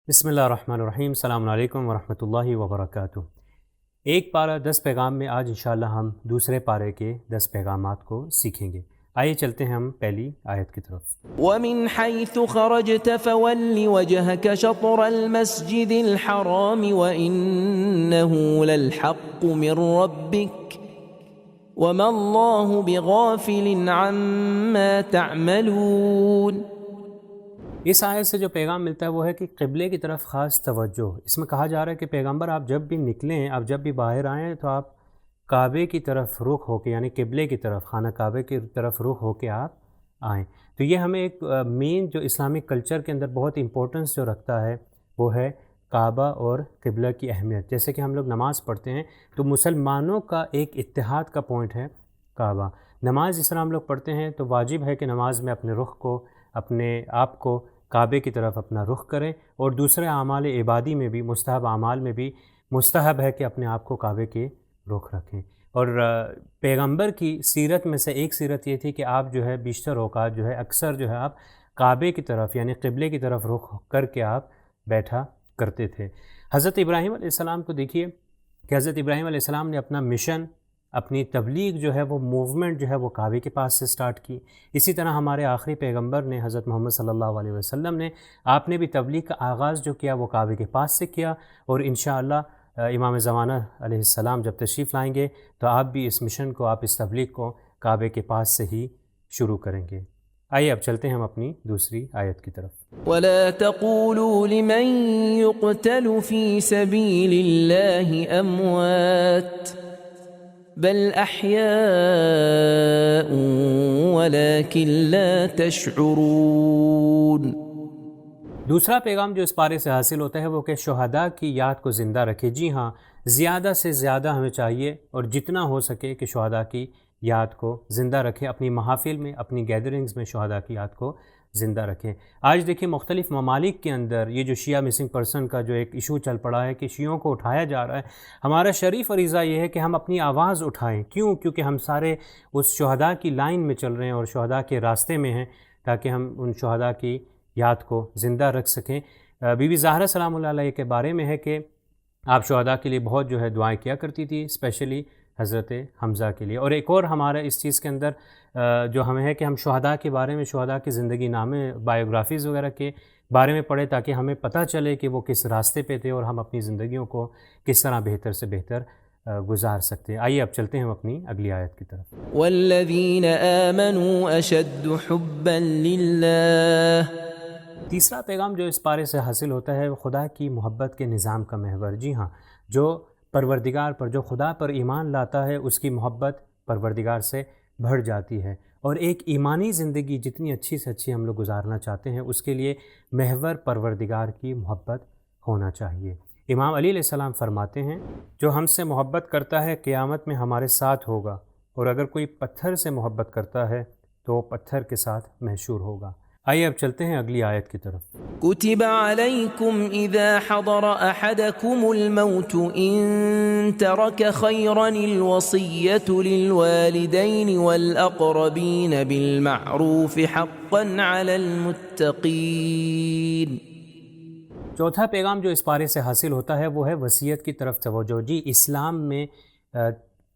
بسم اللہ الرحمن الرحیم، السلام علیکم ورحمۃ اللہ وبرکاتہ۔ ایک پارہ 10 پیغام میں آج انشاءاللہ ہم دوسرے پارے کے 10 پیغامات کو سیکھیں گے۔ آئیے چلتے ہیں ہم پہلی آیت کی طرف۔ وَمِنْ حَيْثُ خَرَجْتَ فَوَلِّ وَجْهَكَ شَطْرَ الْمَسْجِدِ الْحَرَامِ وَإِنَّهُ لَلْحَقُّ مِنْ رَبِّكَ وَمَا اللَّهُ بِغَافِلٍ عَمَّا تَعْمَلُونَ۔ اس آیت سے جو پیغام ملتا ہے وہ ہے کہ قبلے کی طرف خاص توجہ۔ اس میں کہا جا رہا ہے کہ پیغمبر آپ جب بھی نکلیں، آپ جب بھی باہر آئیں تو آپ کعبے کی طرف رخ ہو کے، یعنی قبلے کی طرف، خانہ کعبے کی طرف رخ ہو کے آپ آئیں۔ تو یہ ہمیں ایک مین جو اسلامک کلچر کے اندر بہت امپورٹنس جو رکھتا ہے وہ ہے کعبہ اور قبلہ کی اہمیت۔ جیسے کہ ہم لوگ نماز پڑھتے ہیں تو مسلمانوں کا ایک اتحاد کا پوائنٹ ہے کعبہ۔ نماز جس طرح ہم لوگ پڑھتے ہیں تو واجب ہے کہ نماز میں اپنے رخ کو، اپنے آپ کو کعبے کی طرف اپنا رخ کریں، اور دوسرے اعمال عبادی میں بھی، مستحب اعمال میں بھی مستحب ہے کہ اپنے آپ کو کعبے کے رخ رکھیں۔ اور پیغمبر کی سیرت میں سے ایک سیرت یہ تھی کہ آپ جو ہے بیشتر اوقات جو ہے اکثر جو ہے آپ کعبے کی طرف یعنی قبلے کی طرف رخ کر کے آپ بیٹھا کرتے تھے۔ حضرت ابراہیم علیہ السلام کو دیکھیے کہ حضرت ابراہیم علیہ السلام نے اپنا مشن، اپنی تبلیغ جو ہے وہ موومنٹ جو ہے وہ کعبے کے پاس سے سٹارٹ کی۔ اسی طرح ہمارے آخری پیغمبر نے، حضرت محمد صلی اللہ علیہ وسلم نے، آپ نے بھی تبلیغ کا آغاز جو کیا وہ کعبے کے پاس سے کیا، اور انشاءاللہ امام زمانہ علیہ السلام جب تشریف لائیں گے تو آپ بھی اس مشن کو، آپ اس تبلیغ کو کعبے کے پاس سے ہی شروع کریں گے۔ آئیے اب چلتے ہیں ہم اپنی دوسری آیت کی طرف۔ وَلَا تَقُولُوا لِمَن يُقْتَلُ فِي سَبِيلِ اللَّهِ أَمْوَاتٌ بل احیاء ولكن لا تشعرون۔ دوسرا پیغام جو اس پارے سے حاصل ہوتا ہے وہ کہ شہداء کی یاد کو زندہ رکھے۔ جی ہاں، زیادہ سے زیادہ ہمیں چاہیے اور جتنا ہو سکے کہ شہداء کی یاد کو زندہ رکھیں، اپنی محافل میں، اپنی گیدرنگز میں شہداء کی یاد کو زندہ رکھیں۔ آج دیکھیں مختلف ممالک کے اندر یہ جو شیعہ مسنگ پرسن کا جو ایک ایشو چل پڑا ہے کہ شیعوں کو اٹھایا جا رہا ہے، ہمارا شریف فریضہ یہ ہے کہ ہم اپنی آواز اٹھائیں۔ کیوں؟ کیونکہ ہم سارے اس شہداء کی لائن میں چل رہے ہیں اور شہداء کے راستے میں ہیں، تاکہ ہم ان شہداء کی یاد کو زندہ رکھ سکیں۔ بی بی زہرا سلام اللہ علیہ کے بارے میں ہے کہ آپ شہداء کے لیے بہت جو ہے دعائیں کیا کرتی تھی، اسپیشلی حضرت حمزہ کے لیے۔ اور ایک اور ہمارا اس چیز کے اندر جو ہمیں ہے کہ ہم شہداء کے بارے میں، شہداء کی زندگی نامے، بایوگرافیز وغیرہ کے بارے میں پڑھیں، تاکہ ہمیں پتہ چلے کہ وہ کس راستے پہ تھے اور ہم اپنی زندگیوں کو کس طرح بہتر سے بہتر گزار سکتے ہیں۔ آئیے اب چلتے ہیں ہم اپنی اگلی آیت کی طرف۔ والذین آمنوا اشد حبا للہ۔ تیسرا پیغام جو اس پارے سے حاصل ہوتا ہے وہ خدا کی محبت کے نظام کا محور۔ جی ہاں، جو پروردگار پر، جو خدا پر ایمان لاتا ہے، اس کی محبت پروردگار سے بڑھ جاتی ہے، اور ایک ایمانی زندگی جتنی اچھی سے اچھی ہم لوگ گزارنا چاہتے ہیں اس کے لیے محور پروردگار کی محبت ہونا چاہیے۔ امام علی علیہ السلام فرماتے ہیں، جو ہم سے محبت کرتا ہے قیامت میں ہمارے ساتھ ہوگا، اور اگر کوئی پتھر سے محبت کرتا ہے تو وہ پتھر کے ساتھ محشور ہوگا۔ آئیے اب چلتے ہیں اگلی آیت کی طرف۔ كتب عليكم إذا حضر أحدكم الموت إن ترك خيرا الوصية للوالدين والأقربين بالمعروف حقا على المتقين۔ چوتھا پیغام جو اس پارے سے حاصل ہوتا ہے وہ ہے وصیت کی طرف توجہ۔ جی، اسلام میں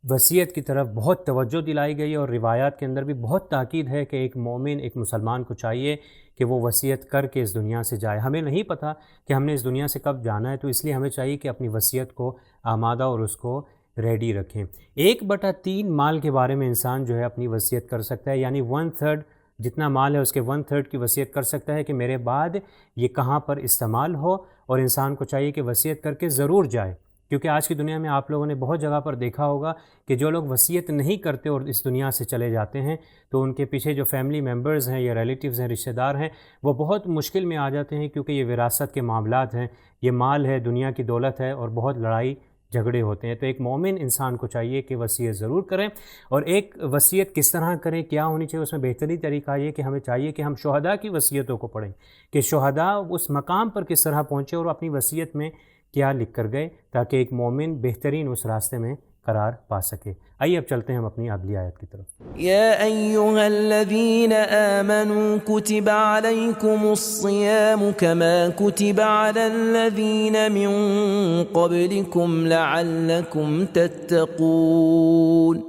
وصیت کی طرف بہت توجہ دلائی گئی، اور روایات کے اندر بھی بہت تاکید ہے کہ ایک مومن، ایک مسلمان کو چاہیے کہ وہ وصیت کر کے اس دنیا سے جائے۔ ہمیں نہیں پتہ کہ ہم نے اس دنیا سے کب جانا ہے، تو اس لیے ہمیں چاہیے کہ اپنی وصیت کو آمادہ اور اس کو ریڈی رکھیں۔ 1/3 مال کے بارے میں انسان جو ہے اپنی وصیت کر سکتا ہے، یعنی 1/3 جتنا مال ہے اس کے 1/3 کی وصیت کر سکتا ہے کہ میرے بعد یہ کہاں پر استعمال ہو، اور انسان کو چاہیے کہ وصیت کر کے ضرور جائے۔ کیونکہ آج کی دنیا میں آپ لوگوں نے بہت جگہ پر دیکھا ہوگا کہ جو لوگ وصیت نہیں کرتے اور اس دنیا سے چلے جاتے ہیں تو ان کے پیچھے جو فیملی ممبرز ہیں یا ریلیٹیوز ہیں، رشتہ دار ہیں، وہ بہت مشکل میں آ جاتے ہیں، کیونکہ یہ وراثت کے معاملات ہیں، یہ مال ہے، دنیا کی دولت ہے، اور بہت لڑائی جھگڑے ہوتے ہیں۔ تو ایک مومن انسان کو چاہیے کہ وصیت ضرور کریں، اور ایک وصیت کس طرح کریں، کیا ہونی چاہیے، اس میں بہترین طریقہ یہ کہ ہمیں چاہیے کہ ہم شہداء کی وصیتوں کو پڑھیں، کہ شہداء اس مقام پر کس طرح پہنچے اور اپنی وصیت میں کیا لکھ کر گئے، تاکہ ایک مومن بہترین اس راستے میں قرار پا سکے۔ آئیے اب چلتے ہیں ہم اپنی اگلی آیت کی طرف۔ يا أيها الذين آمنوا كتب عليكم الصيام كما كتب على الذين من قبلكم لعلكم تتقون۔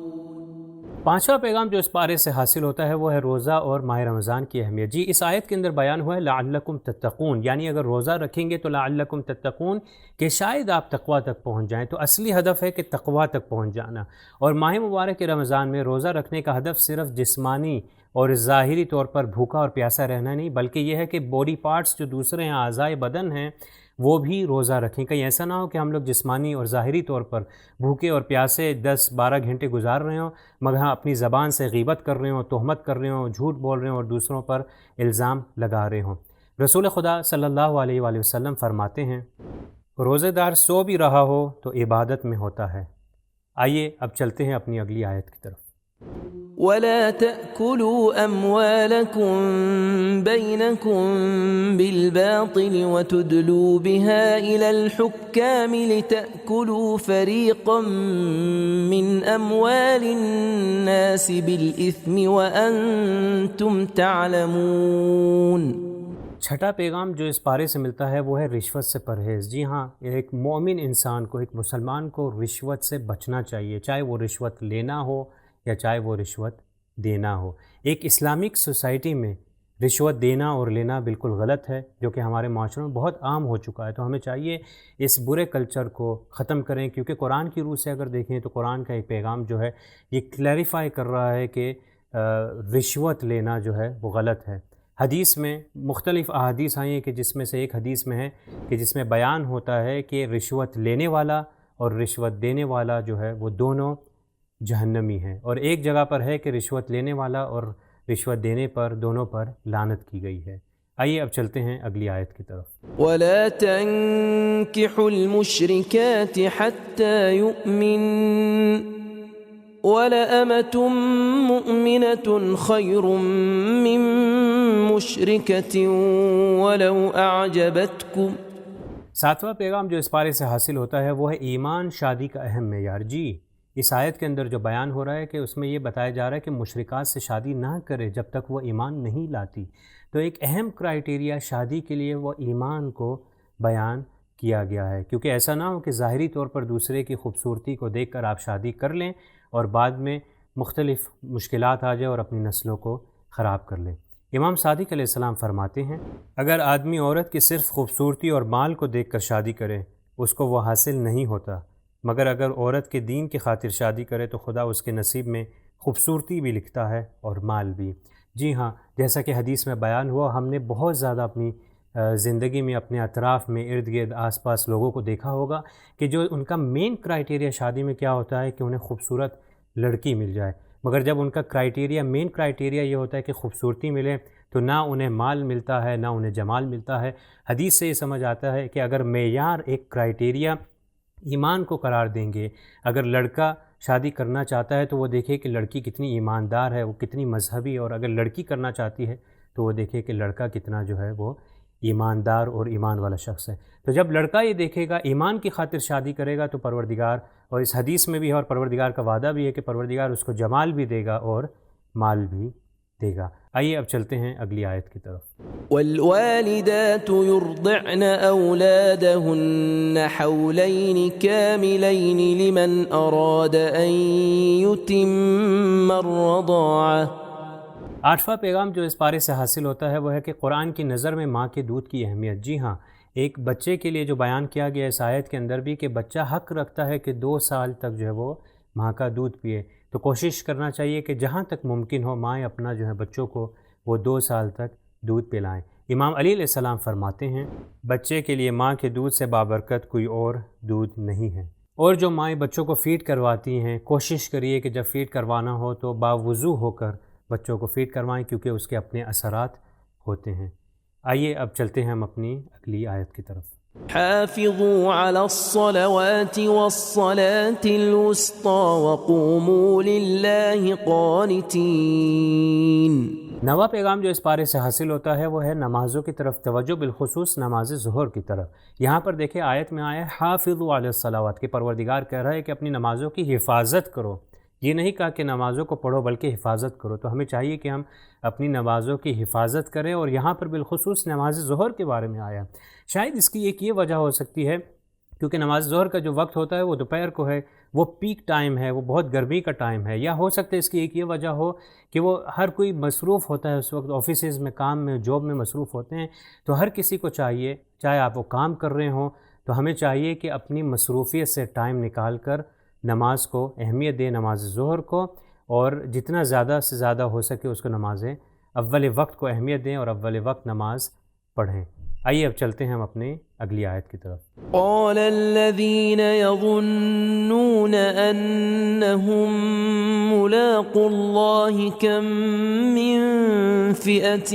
پانچواں پیغام جو اس پارے سے حاصل ہوتا ہے وہ ہے روزہ اور ماہ رمضان کی اہمیت۔ جی اس آیت کے اندر بیان ہوا ہے لعلکم تتقون، یعنی اگر روزہ رکھیں گے تو لعلکم تتقون کہ شاید آپ تقویٰ تک پہنچ جائیں۔ تو اصلی ہدف ہے کہ تقویٰ تک پہنچ جانا، اور ماہ مبارک کے رمضان میں روزہ رکھنے کا ہدف صرف جسمانی اور ظاہری طور پر بھوکا اور پیاسا رہنا نہیں، بلکہ یہ ہے کہ باڈی پارٹس جو دوسرے ہیں، اعضائے بدن ہیں، وہ بھی روزہ رکھیں۔ کہیں ایسا نہ ہو کہ ہم لوگ جسمانی اور ظاہری طور پر بھوکے اور پیاسے 10-12 گھنٹے گزار رہے ہوں، مگر ہاں اپنی زبان سے غیبت کر رہے ہوں، تہمت کر رہے ہوں، جھوٹ بول رہے ہوں اور دوسروں پر الزام لگا رہے ہوں۔ رسول خدا صلی اللہ علیہ وآلہ وسلم فرماتے ہیں روزہ دار سو بھی رہا ہو تو عبادت میں ہوتا ہے۔ آئیے اب چلتے ہیں اپنی اگلی آیت کی طرف۔ ولا تأكلوا أموالكم بينكم بالباطل وتدلوا بها إلى الحكام لتأكلوا فريقا من أموال الناس بالإثم وأنتم تعلمون۔ چھٹا پیغام جو اس پارے سے ملتا ہے وہ ہے رشوت سے پرہیز۔ جی ہاں، ایک مومن انسان کو، ایک مسلمان کو رشوت سے بچنا چاہیے، چاہے وہ رشوت لینا ہو یا چاہے وہ رشوت دینا ہو۔ ایک اسلامک سوسائٹی میں رشوت دینا اور لینا بالکل غلط ہے، جو کہ ہمارے معاشرے میں بہت عام ہو چکا ہے۔ تو ہمیں چاہیے اس برے کلچر کو ختم کریں، کیونکہ قرآن کی روح سے اگر دیکھیں تو قرآن کا ایک پیغام جو ہے یہ کلیریفائی کر رہا ہے کہ رشوت لینا جو ہے وہ غلط ہے۔ حدیث میں مختلف احادیث آئی ہیں کہ جس میں سے ایک حدیث میں ہے کہ جس میں بیان ہوتا ہے کہ رشوت لینے والا اور رشوت دینے والا جو ہے وہ دونوں جہنمی ہیں، اور ایک جگہ پر ہے کہ رشوت لینے والا اور رشوت دینے پر دونوں پر لعنت کی گئی ہے۔ آئیے اب چلتے ہیں اگلی آیت کی طرف۔ ولا تنكحوا المشركات حتى يؤمن ولأمة مؤمنة خير من مشركة ولو أعجبتكم۔ ساتواں پیغام جو اس پارے سے حاصل ہوتا ہے وہ ہے ایمان شادی کا اہم معیار۔ جی اس آیت کے اندر جو بیان ہو رہا ہے کہ اس میں یہ بتایا جا رہا ہے کہ مشرکات سے شادی نہ کرے جب تک وہ ایمان نہیں لاتی۔ تو ایک اہم کرائیٹیریا شادی کے لیے وہ ایمان کو بیان کیا گیا ہے، کیونکہ ایسا نہ ہو کہ ظاہری طور پر دوسرے کی خوبصورتی کو دیکھ کر آپ شادی کر لیں اور بعد میں مختلف مشکلات آ جائے اور اپنی نسلوں کو خراب کر لیں۔ امام صادق علیہ السلام فرماتے ہیں اگر آدمی عورت کی صرف خوبصورتی اور مال کو دیکھ کر شادی کرے اس کو وہ حاصل نہیں ہوتا، مگر اگر عورت کے دین کی خاطر شادی کرے تو خدا اس کے نصیب میں خوبصورتی بھی لکھتا ہے اور مال بھی۔ جی ہاں، جیسا کہ حدیث میں بیان ہوا، ہم نے بہت زیادہ اپنی زندگی میں اپنے اطراف میں ارد گرد آس پاس لوگوں کو دیکھا ہوگا کہ جو ان کا مین کرائیٹیریا شادی میں کیا ہوتا ہے کہ انہیں خوبصورت لڑکی مل جائے، مگر جب ان کا مین کرائیٹیریا یہ ہوتا ہے کہ خوبصورتی ملے تو نہ انہیں مال ملتا ہے نہ انہیں جمال ملتا ہے۔ حدیث سے یہ سمجھ آتا ہے کہ اگر معیار ایک کرائیٹیریا ایمان کو قرار دیں گے، اگر لڑکا شادی کرنا چاہتا ہے تو وہ دیکھے کہ لڑکی کتنی ایماندار ہے، وہ کتنی مذہبی، اور اگر لڑکی کرنا چاہتی ہے تو وہ دیکھے کہ لڑکا کتنا جو ہے وہ ایماندار اور ایمان والا شخص ہے۔ تو جب لڑکا یہ دیکھے گا، ایمان کی خاطر شادی کرے گا، تو پروردگار، اور اس حدیث میں بھی ہے اور پروردگار کا وعدہ بھی ہے کہ پروردگار اس کو جمال بھی دے گا اور مال بھی دے گا۔ آئیے اب چلتے ہیں اگلی آیت کی طرف۔ والوالدات يرضعن أولادهن حولين كاملين لمن أراد أن يتم الرضاعة۔ آٹھواں پیغام جو اس پارے سے حاصل ہوتا ہے وہ ہے کہ قرآن کی نظر میں ماں کے دودھ کی اہمیت۔ جی ہاں، ایک بچے کے لیے جو بیان کیا گیا اس آیت کے اندر بھی کہ بچہ حق رکھتا ہے کہ 2 سال تک جو ہے وہ ماں کا دودھ پیے، تو کوشش کرنا چاہیے کہ جہاں تک ممکن ہو مائیں اپنا جو ہے بچوں کو وہ 2 سال تک دودھ پلائیں۔ امام علی علیہ السلام فرماتے ہیں بچے کے لیے ماں کے دودھ سے بابرکت کوئی اور دودھ نہیں ہے۔ اور جو مائیں بچوں کو فیڈ کرواتی ہیں، کوشش کریے کہ جب فیڈ کروانا ہو تو باوضو ہو کر بچوں کو فیڈ کروائیں، کیونکہ اس کے اپنے اثرات ہوتے ہیں۔ آئیے اب چلتے ہیں ہم اپنی اگلی آیت کی طرف۔ حافظوا على الصلوات والصلاة الوسطى وقوموا لله قانتين۔ نواں پیغام جو اس پارے سے حاصل ہوتا ہے وہ ہے نمازوں کی طرف توجہ، بالخصوص نماز ظہر کی طرف۔ یہاں پر دیکھیں آیت میں آیا ہے حافظوا علی الصلوات، کہ پروردگار کہہ رہا ہے کہ اپنی نمازوں کی حفاظت کرو، یہ نہیں کہا کہ نمازوں کو پڑھو بلکہ حفاظت کرو۔ تو ہمیں چاہیے کہ ہم اپنی نمازوں کی حفاظت کریں، اور یہاں پر بالخصوص نماز ظہر کے بارے میں آیا۔ شاید اس کی ایک یہ وجہ ہو سکتی ہے کیونکہ نماز ظہر کا جو وقت ہوتا ہے وہ دوپہر کو ہے، وہ پیک ٹائم ہے، وہ بہت گرمی کا ٹائم ہے، یا ہو سکتا ہے اس کی ایک یہ وجہ ہو کہ وہ ہر کوئی مصروف ہوتا ہے اس وقت، آفیسز میں، کام میں، جاب میں مصروف ہوتے ہیں، تو ہر کسی کو چاہیے، چاہے آپ وہ کام کر رہے ہوں، تو ہمیں چاہیے کہ اپنی مصروفیت سے ٹائم نکال کر نماز کو اہمیت دیں، نماز ظہر کو، اور جتنا زیادہ سے زیادہ ہو سکے اس کو نمازیں اول وقت کو اہمیت دیں اور اول وقت نماز پڑھیں۔ آئیے اب چلتے ہیں ہم اپنے اگلی آیت کی طرف۔ قال الذين يظنون أنهم ملاقو الله كم من فئة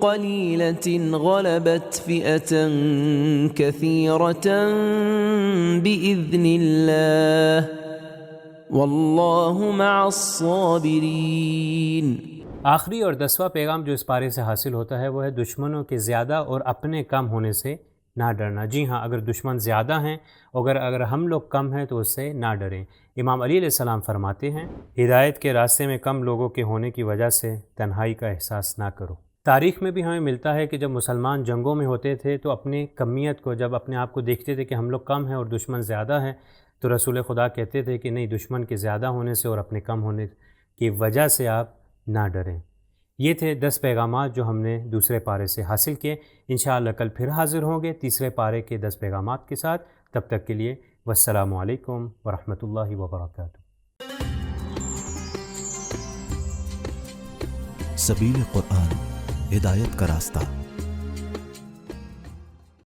قليلة غلبت فئة كثيرة بإذن الله والله مع الصابرين۔ آخری اور 10واں پیغام جو اس پارے سے حاصل ہوتا ہے وہ ہے دشمنوں کے زیادہ اور اپنے کم ہونے سے نہ ڈرنا۔ جی ہاں، اگر دشمن زیادہ ہیں، اگر ہم لوگ کم ہیں تو اس سے نہ ڈریں۔ امام علی علیہ السلام فرماتے ہیں ہدایت کے راستے میں کم لوگوں کے ہونے کی وجہ سے تنہائی کا احساس نہ کرو۔ تاریخ میں بھی ہمیں ملتا ہے کہ جب مسلمان جنگوں میں ہوتے تھے تو اپنی کمیت کو، جب اپنے آپ کو دیکھتے تھے کہ ہم لوگ کم ہیں اور دشمن زیادہ ہیں، تو رسول خدا کہتے تھے کہ نہیں، دشمن کے زیادہ ہونے سے اور اپنے کم ہونے کی وجہ سے آپ نہ ڈریں۔ یہ تھے 10 پیغامات جو ہم نے دوسرے پارے سے حاصل کیے۔ انشاءاللہ کل پھر حاضر ہوں گے تیسرے پارے کے 10 پیغامات کے ساتھ۔ تب تک کے لیے والسلام علیکم ورحمۃ اللہ وبرکاتہ۔ سبیل قرآن، ہدایت کا راستہ۔